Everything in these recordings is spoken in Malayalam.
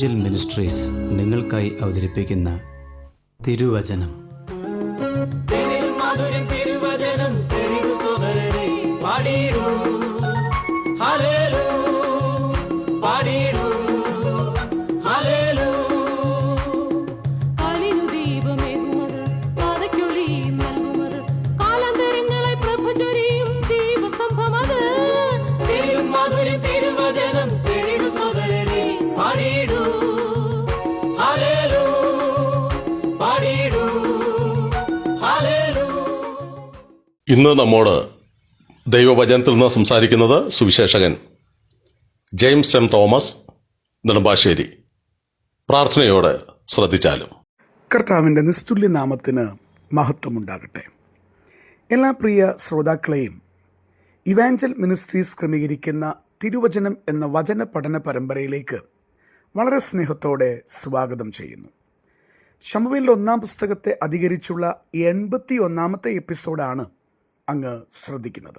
ഇവാഞ്ചൽ മിനിസ്ട്രീസ് നിങ്ങൾക്കായി അവതരിപ്പിക്കുന്ന തിരുവചനം. ഇന്ന് നമ്മോട് ദൈവവചനത്തിൽ നിന്ന് സംസാരിക്കുന്നത് Suviseshakan James M Thomas Nedumbassery. പ്രാർത്ഥനയോടെ ശ്രദ്ധിച്ചാലും. കർത്താവിൻ്റെ നിസ്തുല്യ നാമത്തിന് മഹത്വമുണ്ടാകട്ടെ. എല്ലാ പ്രിയ ശ്രോതാക്കളെയും ഇവാഞ്ചൽ മിനിസ്ട്രീസ് ക്രമീകരിക്കുന്ന തിരുവചനം എന്ന വചന പഠന പരമ്പരയിലേക്ക് വളരെ സ്നേഹത്തോടെ സ്വാഗതം ചെയ്യുന്നു. ശമൂവേലിൻ്റെ 1-ാം പുസ്തകത്തെ അധികരിച്ചുള്ള 81-ാമത്തെ എപ്പിസോഡാണ് അങ്ങ് ശ്രദ്ധിക്കുന്നത്.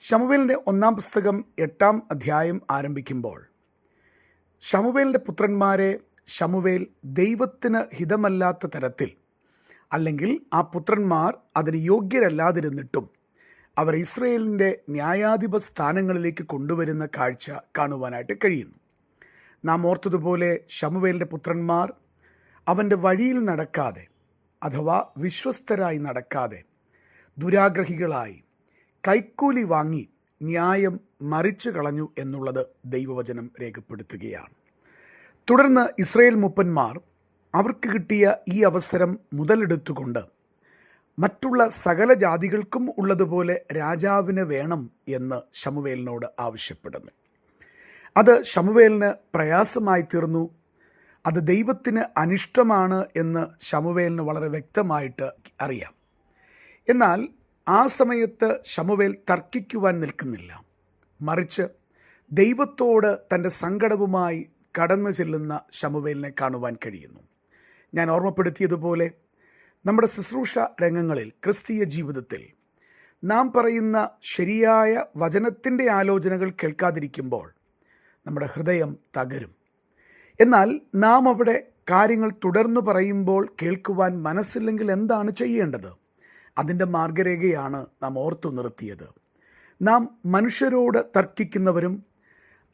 ശമൂവേലിൻ്റെ 1-ാം പുസ്തകം 8-ാം അധ്യായം ആരംഭിക്കുമ്പോൾ ശമൂവേലിൻ്റെ പുത്രന്മാരെ ശമൂവേൽ ദൈവത്തിന് ഹിതമല്ലാത്ത തരത്തിൽ, അല്ലെങ്കിൽ ആ പുത്രന്മാർ അതിന് യോഗ്യരല്ലാതിരുന്നിട്ടും അവർ ഇസ്രയേലിൻ്റെ ന്യായാധിപ സ്ഥാനങ്ങളിലേക്ക് കൊണ്ടുവരുന്ന കാഴ്ച കാണുവാനായിട്ട് കഴിയുന്നു. നാം ഓർത്തതുപോലെ ശമൂവേലിൻ്റെ പുത്രന്മാർ അവൻ്റെ വഴിയിൽ നടക്കാതെ, അഥവാ വിശ്വസ്തരായി നടക്കാതെ, ദുരാഗ്രഹികളായി കൈക്കൂലി വാങ്ങി ന്യായം മറിച്ചു കളഞ്ഞു എന്നുള്ളത് ദൈവവചനം രേഖപ്പെടുത്തുകയാണ്. തുടർന്ന് ഇസ്രയേൽ മൂപ്പന്മാർ അവർക്ക് കിട്ടിയ ഈ അവസരം മുതലെടുത്തുകൊണ്ട് മറ്റുള്ള സകല ജാതികൾക്കും ഉള്ളതുപോലെ രാജാവിന് വേണം എന്ന് ശമൂവേലിനോട് ആവശ്യപ്പെടുന്നു. അത് ശമൂവേലിന് പ്രയാസമായി തീർന്നു. അത് ദൈവത്തിന് അനിഷ്ടമാണ് എന്ന് ശമൂവേലിന് വളരെ വ്യക്തമായിട്ട് അറിയാം. എന്നാൽ ആ സമയത്ത് ശമൂവേൽ തർക്കിക്കുവാൻ നിൽക്കുന്നില്ല. മറിച്ച് ദൈവത്തോട് തൻ്റെ സങ്കടവുമായി കടന്നു ചെല്ലുന്ന ശമൂവേലിനെ കാണുവാൻ കഴിയുന്നു. ഞാൻ ഓർമ്മപ്പെടുത്തിയതുപോലെ നമ്മുടെ ശുശ്രൂഷ രംഗങ്ങളിൽ, ക്രിസ്തീയ ജീവിതത്തിൽ നാം പറയുന്ന ശരിയായ വചനത്തിൻ്റെ ആലോചനകൾ കേൾക്കാതിരിക്കുമ്പോൾ നമ്മുടെ ഹൃദയം തകരും. എന്നാൽ നാം അവിടെ കാര്യങ്ങൾ തുടർന്നു പറയുമ്പോൾ കേൾക്കുവാൻ മനസ്സില്ലെങ്കിൽ എന്താണ് ചെയ്യേണ്ടത്? അതിൻ്റെ മാർഗരേഖയാണ് നാം ഓർത്തു നിർത്തിയത്. നാം മനുഷ്യരോട് തർക്കിക്കുന്നവരും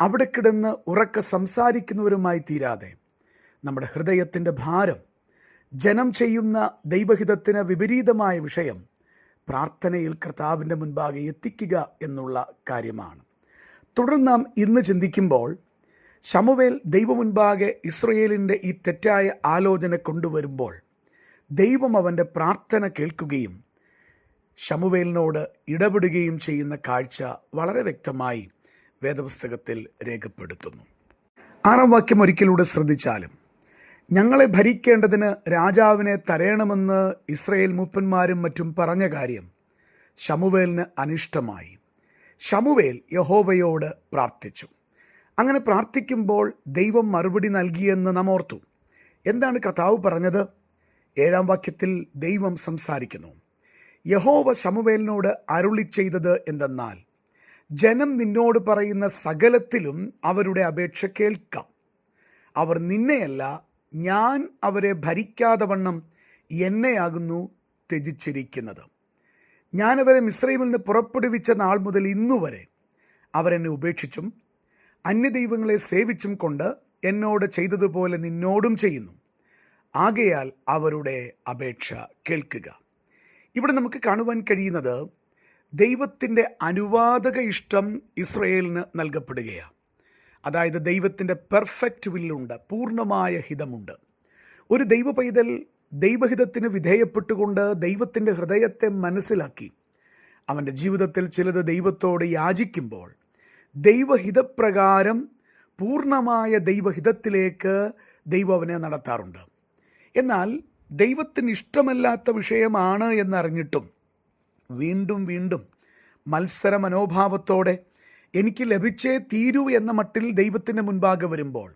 അവിടെ കിടന്ന് ഉറക്കെ സംസാരിക്കുന്നവരുമായി തീരാതെ നമ്മുടെ ഹൃദയത്തിൻ്റെ ഭാരം ജനം ചെയ്യുന്ന ദൈവഹിതത്തിന് വിപരീതമായ വിഷയം പ്രാർത്ഥനയിൽ കർത്താവിൻ്റെ മുൻപാകെ എത്തിക്കുക എന്നുള്ള കാര്യമാണ്. തുടർന്ന് നാം ഇന്ന് ചിന്തിക്കുമ്പോൾ ശമൂവേൽ ദൈവമുൻപാകെ ഇസ്രയേലിൻ്റെ ഈ തെറ്റായ ആലോചന കൊണ്ടുവരുമ്പോൾ ദൈവം അവൻ്റെ പ്രാർത്ഥന കേൾക്കുകയും ശമൂവേലിനോട് ഇടപെടുകയും ചെയ്യുന്ന കാഴ്ച വളരെ വ്യക്തമായി വേദപുസ്തകത്തിൽ രേഖപ്പെടുത്തുന്നു. 6-ാം വാക്യം ഒരിക്കലൂടെ ശ്രദ്ധിച്ചാലും, ഞങ്ങളെ ഭരിക്കേണ്ടതിന് രാജാവിനെ തരയണമെന്ന് ഇസ്രയേൽ മൂപ്പന്മാരും മറ്റും പറഞ്ഞ കാര്യം ശമൂവേലിന് അനിഷ്ടമായി. ശമൂവേൽ യഹോവയോട് പ്രാർത്ഥിച്ചു. അങ്ങനെ പ്രാർത്ഥിക്കുമ്പോൾ ദൈവം മറുപടി നൽകിയെന്ന് നാം ഓർത്തു. എന്താണ് കർത്താവ് പറഞ്ഞത്? 7-ാം വാക്യത്തിൽ ദൈവം സംസാരിക്കുന്നു. യഹോവ ശമൂവേലിനോട് അരുളി ചെയ്തത് എന്തെന്നാൽ, ജനം നിന്നോട് പറയുന്ന സകലത്തിലും അവരുടെ അപേക്ഷ കേൾക്കാം. അവർ നിന്നെയല്ല, ഞാൻ അവരെ ഭരിക്കാതെ വണ്ണം എന്നെയാകുന്നു ത്യജിച്ചിരിക്കുന്നത്. ഞാനവരെ മിസ്രയീമിൽ നിന്ന് പുറപ്പെടുവിച്ച നാൾ മുതൽ ഇന്നുവരെ അവരെന്നെ ഉപേക്ഷിച്ചും അന്യദൈവങ്ങളെ സേവിച്ചും കൊണ്ട് എന്നോട് ചെയ്തതുപോലെ നിന്നോടും ചെയ്യുന്നു. ആകയാൽ അവരുടെ അപേക്ഷ കേൾക്കുക. ഇവിടെ നമുക്ക് കാണുവാൻ കഴിയുന്നത് ദൈവത്തിൻ്റെ അനുവാദക ഇഷ്ടം ഇസ്രയേലിന് നൽകപ്പെടുകയാണ്. അതായത് ദൈവത്തിൻ്റെ പെർഫെക്റ്റ് വില്ലുണ്ട്, പൂർണ്ണമായ ഹിതമുണ്ട്. ഒരു ദൈവ പൈതൽ ദൈവഹിതത്തിന് വിധേയപ്പെട്ടുകൊണ്ട് ദൈവത്തിൻ്റെ ഹൃദയത്തെ മനസ്സിലാക്കി അവൻ്റെ ജീവിതത്തിൽ ചിലത് ദൈവത്തോട് യാചിക്കുമ്പോൾ ദൈവഹിതപ്രകാരം പൂർണ്ണമായ ദൈവഹിതത്തിലേക്ക് ദൈവം അവനെ നടത്താറുണ്ട്. എന്നാൽ ദൈവത്തിന് ഇഷ്ടമല്ലാത്ത വിഷയമാണ് എന്നറിഞ്ഞിട്ടും വീണ്ടും വീണ്ടും മത്സര മനോഭാവത്തോടെ എനിക്ക് ലഭിച്ചേ തീരൂ എന്ന മട്ടിൽ ദൈവത്തിൻ്റെ മുൻപാകെ വരുമ്പോൾ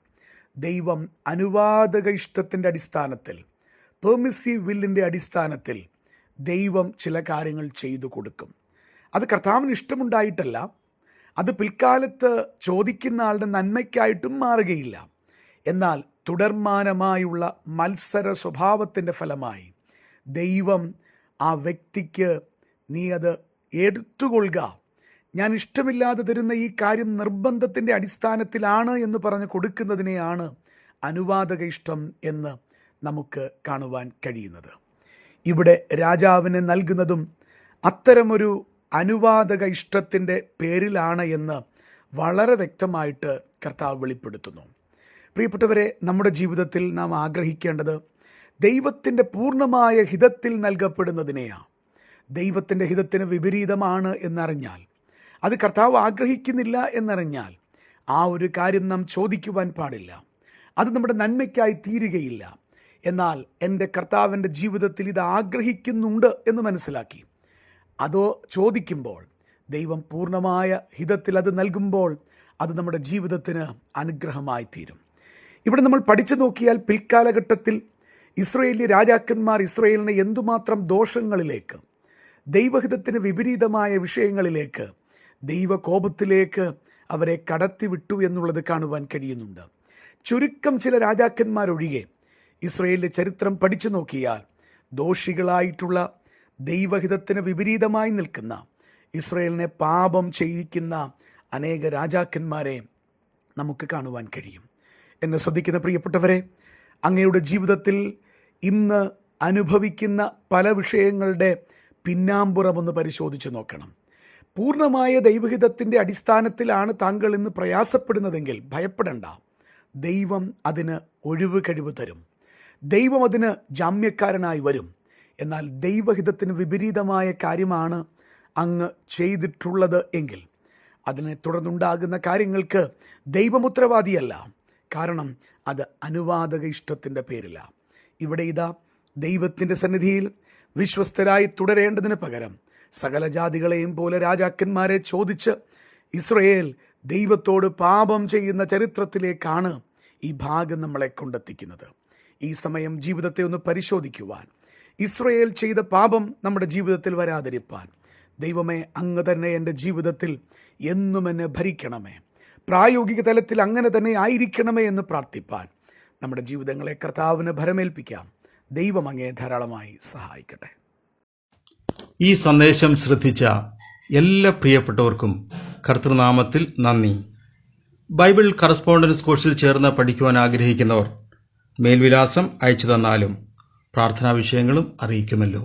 ദൈവം അനുവാദക ഇഷ്ടത്തിൻ്റെ അടിസ്ഥാനത്തിൽ, പെർമിസീവ് വില്ലിൻ്റെ അടിസ്ഥാനത്തിൽ ദൈവം ചില കാര്യങ്ങൾ ചെയ്തു കൊടുക്കും. അത് കർത്താവിന് ഇഷ്ടമുണ്ടായിട്ടല്ല, അത് പിൽക്കാലത്ത് ചോദിക്കുന്ന ആളുടെ നന്മയ്ക്കായിട്ടും മാറുകയില്ല. എന്നാൽ തുടർമാനമായുള്ള മത്സര സ്വഭാവത്തിൻ്റെ ഫലമായി ദൈവം ആ വ്യക്തിക്ക് നീ അത് എടുത്തുകൊള്ളുക, ഞാൻ ഇഷ്ടമില്ലാതെ തരുന്ന ഈ കാര്യം നിർബന്ധത്തിൻ്റെ അടിസ്ഥാനത്തിലാണ് എന്ന് പറഞ്ഞ് കൊടുക്കുന്നതിനെയാണ് അനുവാദക ഇഷ്ടം എന്ന് നമുക്ക് കാണുവാൻ കഴിയുന്നത്. ഇവിടെ രാജാവിന് നൽകുന്നതും അത്തരമൊരു അനുവാദക ഇഷ്ടത്തിൻ്റെ പേരിലാണ് എന്ന് വളരെ വ്യക്തമായിട്ട് കർത്താവ് വെളിപ്പെടുത്തുന്നു. പ്രിയപ്പെട്ടവരെ, നമ്മുടെ ജീവിതത്തിൽ നാം ആഗ്രഹിക്കേണ്ടത് ദൈവത്തിൻ്റെ പൂർണ്ണമായ ഹിതത്തിൽ നൽകപ്പെടുന്നതിനെയാണ്. ദൈവത്തിൻ്റെ ഹിതത്തിന് വിപരീതമാണ് എന്നറിഞ്ഞാൽ, അത് കർത്താവ് ആഗ്രഹിക്കുന്നില്ല എന്നറിഞ്ഞാൽ ആ ഒരു കാര്യം നാം ചോദിക്കുവാൻ പാടില്ല. അത് നമ്മുടെ നന്മയ്ക്കായി തീരുകയില്ല. എന്നാൽ എൻ്റെ കർത്താവിൻ്റെ ജീവിതത്തിൽ ഇത് ആഗ്രഹിക്കുന്നുണ്ട് എന്ന് മനസ്സിലാക്കി അതോ ചോദിക്കുമ്പോൾ ദൈവം പൂർണ്ണമായ ഹിതത്തിൽ അത് നൽകുമ്പോൾ അത് നമ്മുടെ ജീവിതത്തിന് അനുഗ്രഹമായി തീരും. ഇവിടെ നമ്മൾ പഠിച്ചു നോക്കിയാൽ പിൽക്കാലഘട്ടത്തിൽ ഇസ്രയേലി രാജാക്കന്മാർ ഇസ്രയേലിനെ എന്തുമാത്രം ദോഷങ്ങളിലേക്ക്, ദൈവഹിതത്തിന് വിപരീതമായ വിഷയങ്ങളിലേക്ക്, ദൈവകോപത്തിലേക്ക് അവരെ കടത്തിവിട്ടു എന്നുള്ളത് കാണുവാൻ കഴിയുന്നുണ്ട്. ചുരുക്കം ചില രാജാക്കന്മാരൊഴികെ ഇസ്രയേലിൻ്റെ ചരിത്രം പഠിച്ചു നോക്കിയാൽ ദോഷികളായിട്ടുള്ള, ദൈവഹിതത്തിന് വിപരീതമായി നിൽക്കുന്ന, ഇസ്രയേലിനെ പാപം ചെയ്യിക്കുന്ന അനേക രാജാക്കന്മാരെ നമുക്ക് കാണുവാൻ കഴിയും. എന്നെ ശ്രദ്ധിക്കുന്ന പ്രിയപ്പെട്ടവരെ, അങ്ങയുടെ ജീവിതത്തിൽ ഇന്ന് അനുഭവിക്കുന്ന പല വിഷയങ്ങളുടെ പിന്നാമ്പുറമൊന്ന് പരിശോധിച്ച് നോക്കണം. പൂർണ്ണമായ ദൈവഹിതത്തിൻ്റെ അടിസ്ഥാനത്തിലാണ് താങ്കൾ ഇന്ന് പ്രയാസപ്പെടുന്നതെങ്കിൽ ഭയപ്പെടേണ്ട. ദൈവം അതിന് ഒഴിവ് കഴിവ് തരും. ദൈവം അതിന് ജാമ്യക്കാരനായി വരും. എന്നാൽ ദൈവഹിതത്തിന് വിപരീതമായ കാര്യമാണ് അങ്ങ് ചെയ്തിട്ടുള്ളത് എങ്കിൽ അതിനെ തുടർന്നുണ്ടാകുന്ന കാര്യങ്ങൾക്ക് ദൈവം ഉത്തരവാദിയല്ല. കാരണം അത് അനുവാദക ഇഷ്ടത്തിൻ്റെ പേരില. ഇവിടെ ഇതാ ദൈവത്തിൻ്റെ സന്നിധിയിൽ വിശ്വസ്തരായി തുടരേണ്ടതിന് പകരം സകല ജാതികളെയും പോലെ രാജാക്കന്മാരെ ചോദിച്ച് ഇസ്രയേൽ ദൈവത്തോട് പാപം ചെയ്യുന്ന ചരിത്രത്തിലേക്കാണ് ഈ ഭാഗം നമ്മളെ കൊണ്ടെത്തിക്കുന്നത്. ഈ സമയം ജീവിതത്തെ ഒന്ന് പരിശോധിക്കുവാൻ, ഇസ്രയേൽ ചെയ്ത പാപം നമ്മുടെ ജീവിതത്തിൽ വരാതിരിപ്പാൻ, ദൈവമേ അങ്ങ് തന്നെ എൻ്റെ ജീവിതത്തിൽ എന്നും എന്നെ ഭരിക്കണമേ, പ്രായോഗിക തലത്തിൽ അങ്ങനെ തന്നെ ആയിരിക്കണമേ എന്ന് പ്രാർത്ഥിപ്പാൻ നമ്മുടെ ജീവിതങ്ങളെ കർത്താവിന് ഭരമേൽപ്പിക്കാം. ദൈവം അങ്ങേ ധാരാളമായി സഹായിക്കട്ടെ. ഈ സന്ദേശം ശ്രദ്ധിച്ച എല്ലാ പ്രിയപ്പെട്ടവർക്കും കർത്തൃനാമത്തിൽ നന്ദി. ബൈബിൾ കറസ്പോണ്ടൻസ് കോഴ്സിൽ ചേർന്ന് പഠിക്കുവാൻ ആഗ്രഹിക്കുന്നവർ മേൽവിലാസം അയച്ചു തന്നാലും പ്രാർത്ഥനാ വിഷയങ്ങളും അറിയിക്കുമല്ലോ.